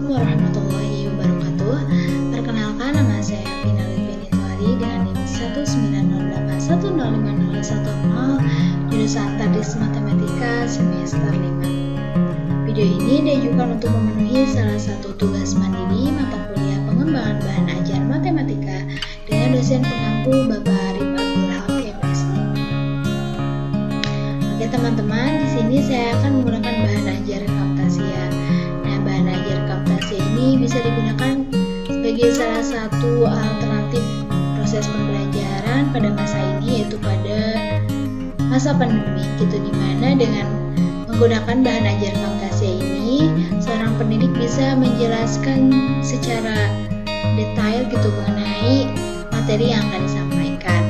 Assalamualaikum warahmatullahi wabarakatuh. Perkenalkan, nama saya Pina Lutfi dengan NIM 19081050110, jurusan Tadris Matematika semester 5. Video ini ditujukan untuk memenuhi salah satu tugas mandiri mata kuliah pengembangan bahan ajar matematika dengan dosen pengampu Bapak Arif Abdul Haq, MSc. Oke teman-teman, di sini saya akan menggunakan bahan ajar Camtasia. Nah, bahan ajar Camtasia ini bisa digunakan sebagai salah satu alternatif proses pembelajaran pada masa ini, yaitu pada masa pandemi gitu, dimana dengan menggunakan bahan ajar Camtasia ini seorang pendidik bisa menjelaskan secara detail gitu mengenai materi yang akan disampaikan.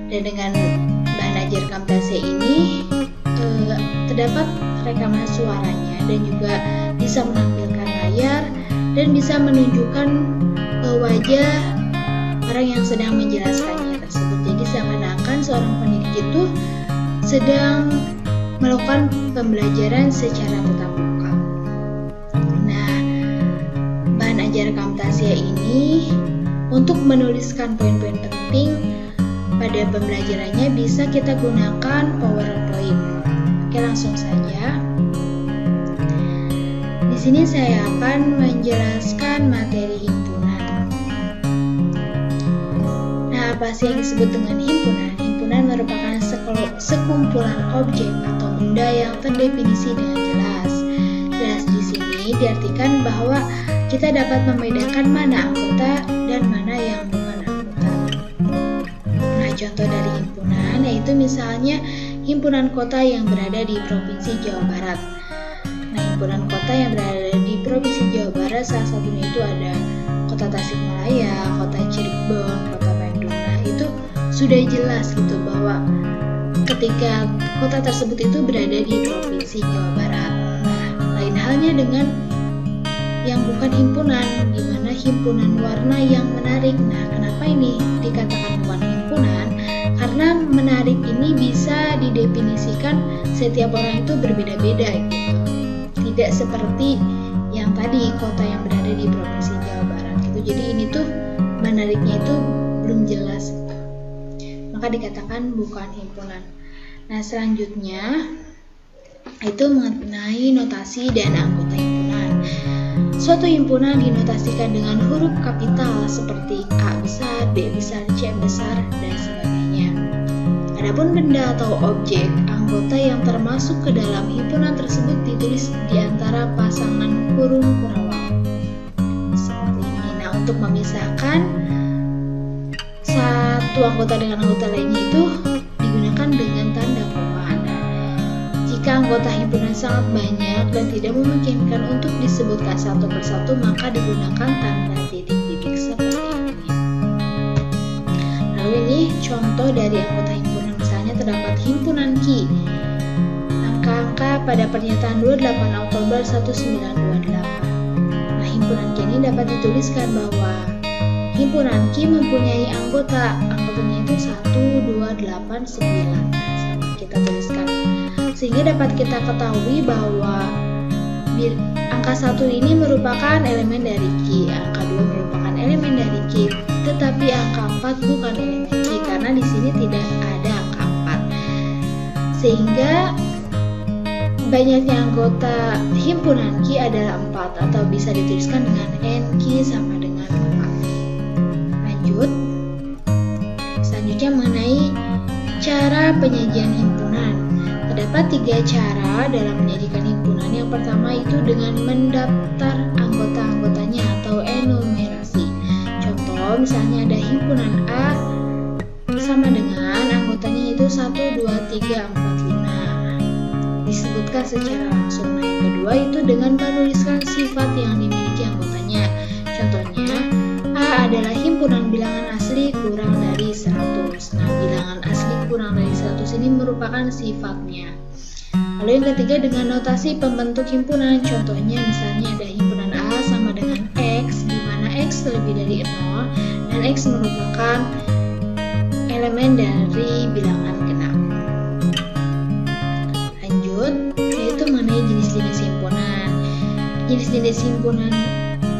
Dan dengan bahan ajar Camtasia ini terdapat rekaman suaranya dan juga bisa menampilkan layar dan bisa menunjukkan wajah orang yang sedang menjelaskannya tersebut. Jadi seakan-akan seorang pendidik itu sedang melakukan pembelajaran secara tatap muka. Nah, bahan ajar Camtasia ini untuk menuliskan poin-poin penting pada pembelajarannya bisa kita gunakan PowerPoint. Oke, langsung saja. Di sini saya akan menjelaskan materi himpunan. Nah, apa sih yang disebut dengan himpunan? Himpunan merupakan sekumpulan objek atau benda yang terdefinisi dengan jelas. Jelas di sini diartikan bahwa kita dapat membedakan mana anggota dan mana yang bukan anggota. Nah, contoh dari himpunan yaitu misalnya himpunan kota yang berada di Provinsi Jawa Barat. Nah, himpunan kota yang berada di Provinsi Jawa Barat salah satunya itu ada Kota Tasikmalaya, Kota Cirebon, Kota Bandung. Nah, itu sudah jelas gitu bahwa ketika kota tersebut itu berada di Provinsi Jawa Barat. Nah, lain halnya dengan yang bukan himpunan, di mana himpunan warna yang menarik. Nah, kenapa ini dikatakan bukan himpunan? Karena menarik ini bisa didefinisikan setiap orang itu berbeda-beda gitu. Tidak seperti yang tadi kota yang berada di Provinsi Jawa Barat gitu. Jadi ini tuh menariknya itu belum jelas gitu. Maka dikatakan bukan himpunan. Nah, selanjutnya itu mengenai notasi dan anggota himpunan. Suatu himpunan dinotasikan dengan huruf kapital seperti A besar, B besar, C besar, dan sebagainya. Adapun benda atau objek anggota yang termasuk ke dalam himpunan tersebut ditulis di antara pasangan kurung kurawal. Seperti ini. Nah, untuk memisahkan satu anggota dengan anggota lainnya itu digunakan dengan tanda koma. Jika anggota himpunan sangat banyak dan tidak memungkinkan untuk disebutkan satu persatu, maka digunakan tanda titik-titik seperti ini. Lalu ini contoh dari anggota himpunan, misalnya terdapat himpunan Ki. Angka-angka pada pernyataan 28 Oktober 1928. Nah, himpunan Ki ini dapat dituliskan bahwa himpunan Ki mempunyai anggotanya itu 1, 2, 8, 9. Nah, sama kita tuliskan. Sehingga dapat kita ketahui bahwa angka 1 ini merupakan elemen dari Ki, angka 2 merupakan elemen dari Ki, tetapi angka 4 bukan elemen Ki karena di sini tidak ada angka 4. Sehingga banyaknya anggota himpunan Ki adalah 4 atau bisa dituliskan dengan NQ sama dengan 4. Lanjut. Selanjutnya mengenai cara penyajian himpunan. Terdapat 3 cara dalam menyajikan himpunan. Yang pertama itu dengan mendaftar anggota-anggotanya atau enumerasi. Contoh, misalnya ada himpunan A sama dengan anggotanya itu 1, 2, 3, 4, 5. Disebutkan secara langsung. Nah, yang kedua itu dengan menuliskan sifat yang dimiliki anggotanya. Contohnya, A adalah himpunan bilangan asli kurang dari 100. Nah, bilangan asli kurang dari 100 ini merupakan sifatnya. Lalu yang ketiga dengan notasi pembentuk himpunan. Contohnya misalnya ada himpunan A sama dengan X, di mana X lebih dari 0 dan X merupakan elemen dari bilangan genap. Lanjut, yaitu mengenai jenis-jenis himpunan. Jenis-jenis himpunan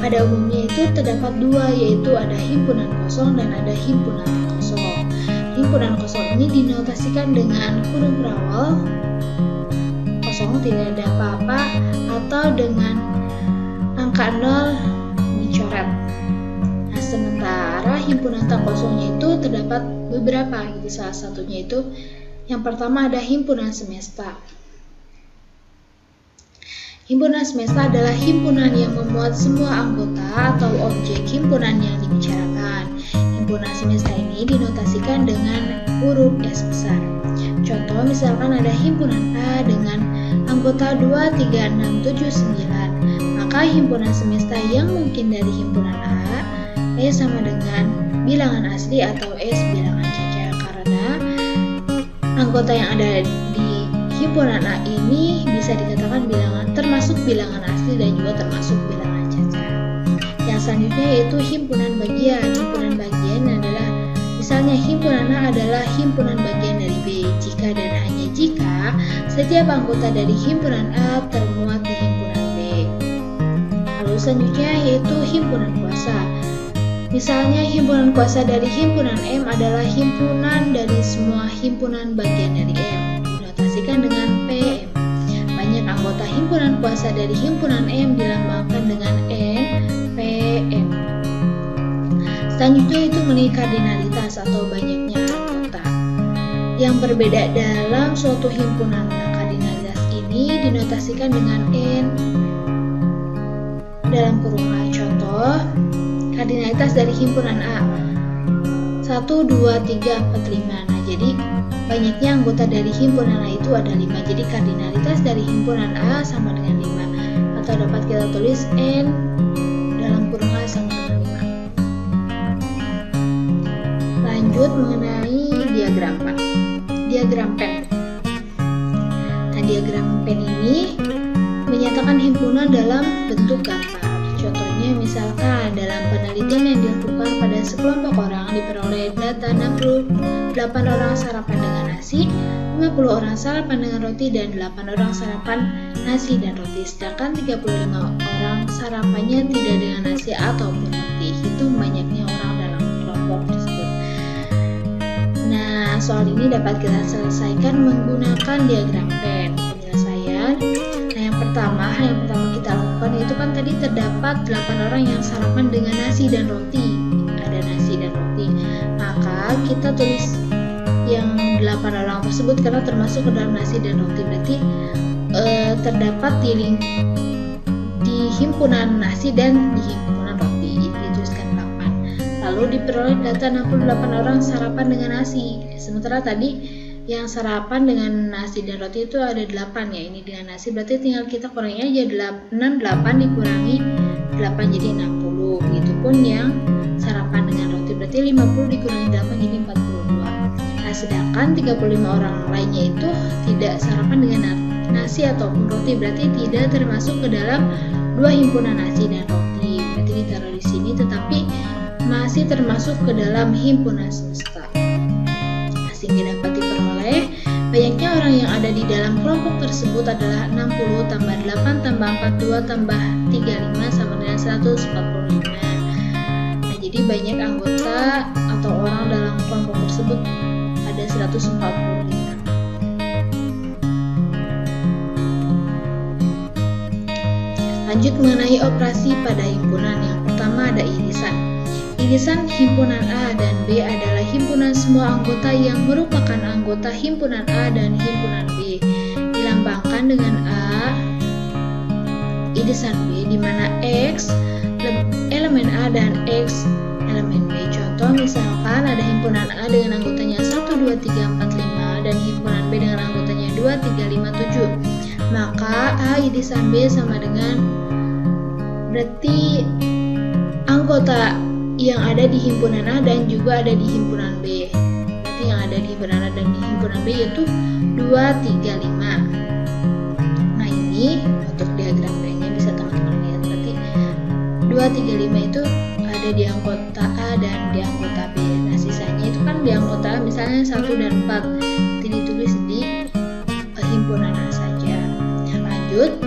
pada umumnya itu terdapat dua, yaitu ada himpunan kosong dan ada himpunan tak kosong. Himpunan kosong ini dinotasikan dengan huruf berawal kosong, tidak ada apa-apa, atau dengan angka 0 dicoret. Nah, sementara himpunan tak kosongnya itu terdapat beberapa, gitu. Salah satunya itu yang pertama ada himpunan semesta. Himpunan semesta adalah himpunan yang memuat semua anggota atau objek himpunan yang dibicarakan. Himpunan semesta ini dinotasikan dengan huruf S besar. Contoh, misalkan ada himpunan A dengan anggota 2, 3, 6, 7, 9. Maka himpunan semesta yang mungkin dari himpunan A, E sama dengan bilangan asli atau S bilangan cacat, karena anggota yang ada di himpunan A ini bisa dikatakan termasuk bilangan asli dan juga termasuk bilangan cacat. Yang selanjutnya yaitu himpunan bagian. Himpunan bagian adalah, misalnya himpunan A adalah himpunan bagian dari B jika dan hanya jika setiap anggota dari himpunan A termuat di himpunan B. Lalu selanjutnya yaitu himpunan kuasa. Misalnya himpunan kuasa dari himpunan M adalah himpunan dari semua himpunan bagian dari M, dinotasikan dengan PM. Banyak anggota himpunan kuasa dari himpunan M dilambangkan dengan NPM. Selanjutnya itu mengenai kardinalitas atau banyaknya anggota. Yang berbeda dalam suatu himpunan. Kardinalitas ini dinotasikan dengan N dalam kurung A. Contoh, kardinalitas dari himpunan A 1, 2, 3, 4, 5. Nah, jadi banyaknya anggota dari himpunan A itu ada 5. Jadi kardinalitas dari himpunan A sama dengan 5. Atau dapat kita tulis N dalam kurung A sama dengan 5. Lanjut mengenai diagram PEN. Diagram PEN. Nah, diagram PEN ini menyatakan himpunan dalam bentuk gambar. Contohnya misalkan dalam penelitian yang dilakukan pada sekelompok orang diperoleh data 68 orang sarapan dengan nasi, 50 orang sarapan dengan roti, dan 8 orang sarapan nasi dan roti. Sedangkan 35 orang sarapannya tidak dengan nasi ataupun roti. Hitung banyaknya orang dalam kelompok tersebut. Nah, soal ini dapat kita selesaikan menggunakan diagram PEN. Penyelesaian. Nah, yang pertama kita lakukan itu kan tadi terdapat 8 orang yang sarapan dengan nasi dan roti. Ada nasi dan roti. Maka kita tulis yang 8 orang tersebut karena termasuk ke dalam nasi dan roti. Berarti terdapat di himpunan nasi dan di himpunan roti. Dituliskan 8. Lalu diperoleh data 68 orang sarapan dengan nasi. Sementara tadi yang sarapan dengan nasi dan roti itu ada 8 ya, ini dengan nasi, berarti tinggal kita kurangi aja 8 dikurangi 8 jadi 60. Begitupun yang sarapan dengan roti, berarti 50 dikurangi 8 jadi 42. Nah, sedangkan 35 orang lainnya itu tidak sarapan dengan nasi ataupun roti, berarti tidak termasuk ke dalam dua himpunan nasi dan roti. Berarti ditaruh di sini, tetapi masih termasuk ke dalam himpunan semesta. Sehingga dapat diperoleh banyaknya orang yang ada di dalam kelompok tersebut adalah 60 tambah 8 tambah 42 tambah 35 sama dengan 145. Nah, jadi banyak anggota atau orang dalam kelompok tersebut ada 145. Lanjut mengenai operasi pada himpunan. Yang pertama ada irisan. Irisan himpunan A dan B adalah himpunan semua anggota yang merupakan anggota himpunan A dan himpunan B. Dilambangkan dengan A irisan B, di mana X elemen A dan X elemen B. Contoh misalkan ada himpunan A dengan anggotanya 1, 2, 3, 4, 5 dan himpunan B dengan anggotanya 2, 3, 5, 7. Maka A irisan B sama dengan, berarti anggota yang ada di himpunan A dan juga ada di himpunan B. Berarti yang ada di himpunan A dan di himpunan B yaitu 2, 3, 5. Nah, ini untuk diagram B-nya bisa teman-teman lihat. Berarti 2, 3, 5 itu ada di anggota A dan di anggota B. Nah, sisanya itu kan di anggota A, misalnya 1 dan 4. Jadi ditulis di himpunan A saja. Nah, lanjut.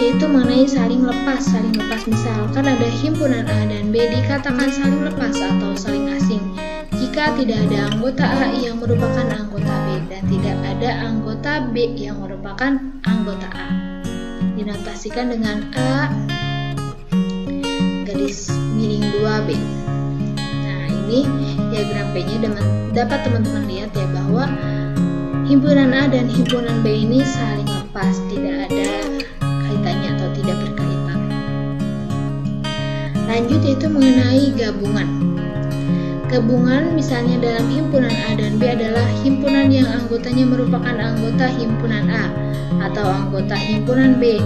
yaitu mengenai saling lepas. Saling lepas misalkan ada himpunan A dan B dikatakan saling lepas atau saling asing jika tidak ada anggota A yang merupakan anggota B dan tidak ada anggota B yang merupakan anggota A. Dinotasikan dengan A garis miring 2B. Nah, ini diagram P-nya dapat teman-teman lihat ya bahwa himpunan A dan himpunan B ini saling lepas, tidak ada kaitannya atau tidak berkaitan. Lanjut yaitu mengenai gabungan. Gabungan misalnya dalam himpunan A dan B adalah himpunan yang anggotanya merupakan anggota himpunan A atau anggota himpunan B,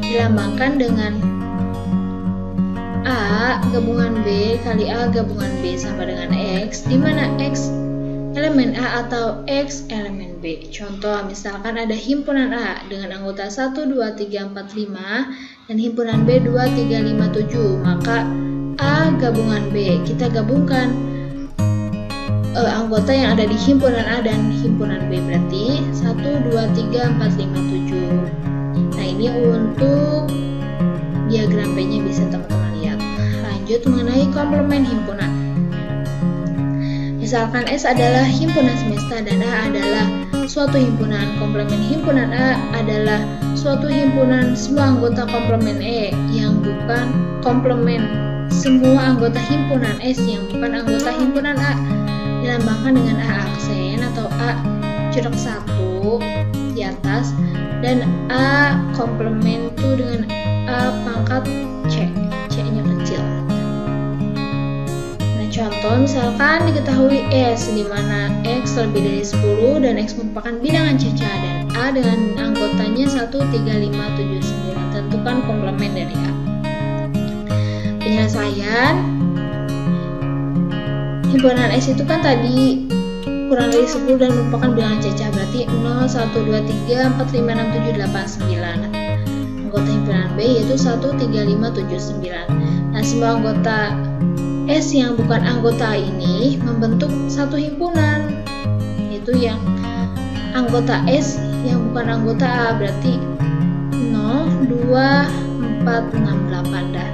dilambangkan dengan A gabungan B kali A gabungan B sama dengan X, di mana X elemen A atau X elemen B. Contoh, misalkan ada himpunan A dengan anggota 1, 2, 3, 4, 5 dan himpunan B 2, 3, 5, 7, maka A gabungan B, kita gabungkan anggota yang ada di himpunan A dan himpunan B, berarti 1, 2, 3, 4, 5, 7. Nah, ini untuk diagram P-nya bisa teman-teman lihat. Lanjut mengenai komplement himpunan. Misalkan S adalah himpunan semesta dan A adalah suatu himpunan. Komplement himpunan A adalah suatu himpunan semua anggota komplement E yang bukan komplement semua anggota himpunan S yang bukan anggota himpunan A, dilambangkan dengan A aksen atau A corak 1 di atas dan A komplement itu dengan A pangkat C, C-nya kecil. Contoh, misalkan diketahui S di mana X lebih dari 10 dan X merupakan bilangan caca dan A dengan anggotanya 1, 3, 5, 7, 9. Tentukan komplement dari A. Penyelesaian himpunan S itu kan tadi kurang dari 10 dan merupakan bilangan caca, berarti 0, 1, 2, 3, 4, 5, 6, 7, 8, 9. Anggota himpunan B yaitu 1, 3, 5, 7, 9. Nah, semua anggota S yang bukan anggota ini membentuk satu himpunan, yaitu yang anggota S yang bukan anggota A, berarti 0, 2, 4, 6, 8 dah.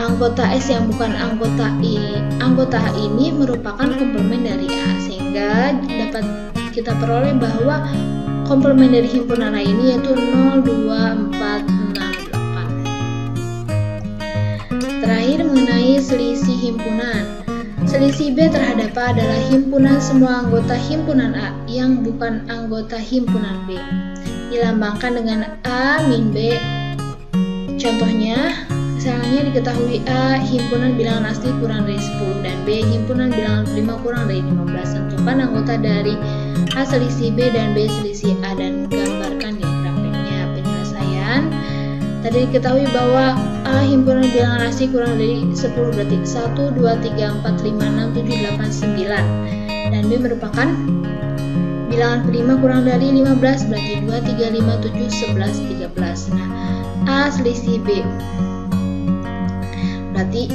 Anggota S yang bukan anggota A ini merupakan komplement dari A, sehingga dapat kita peroleh bahwa komplement dari himpunan A ini yaitu 0, 2, 4, 6, 8. Terakhir mengenai selisih himpunan. Selisih B terhadap A adalah himpunan semua anggota himpunan A yang bukan anggota himpunan B, dilambangkan dengan A min B. Contohnya, misalnya diketahui A himpunan bilangan asli kurang dari 10 dan B himpunan bilangan prima kurang dari 15. Tentukan anggota dari A selisih B dan B selisih A dan gambarkan diagram P-nya. Penyelesaian, tadi diketahui bahwa A himpunan bilangan asli kurang dari 10, berarti 1, 2, 3, 4, 5, 6, 7, 8, 9 dan B merupakan bilangan prima kurang dari 15, berarti 2, 3, 5, 7, 11, 13. Nah, A selisih B berarti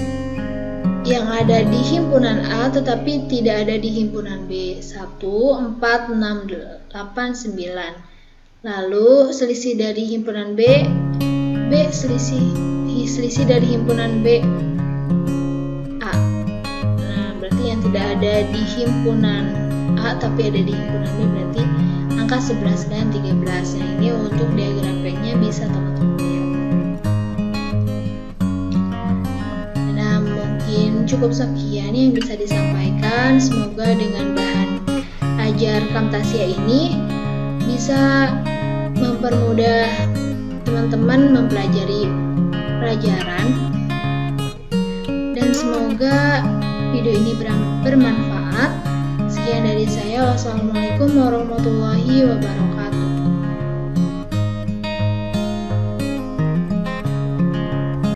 yang ada di himpunan A tetapi tidak ada di himpunan B, 1, 4, 6, 8, 9. Lalu selisih dari himpunan B selisih dari himpunan B A. Nah, berarti yang tidak ada di himpunan A tapi ada di himpunan B berarti angka 11 dan 13. Nah, ini untuk diagram P-nya bisa teman-teman lihat. Nah, mungkin cukup sekian yang bisa disampaikan. Semoga dengan bahan ajar Camtasia ini bisa mempermudah teman-teman mempelajari pelajaran dan semoga video ini bermanfaat. Sekian dari saya. Wassalamualaikum warahmatullahi wabarakatuh.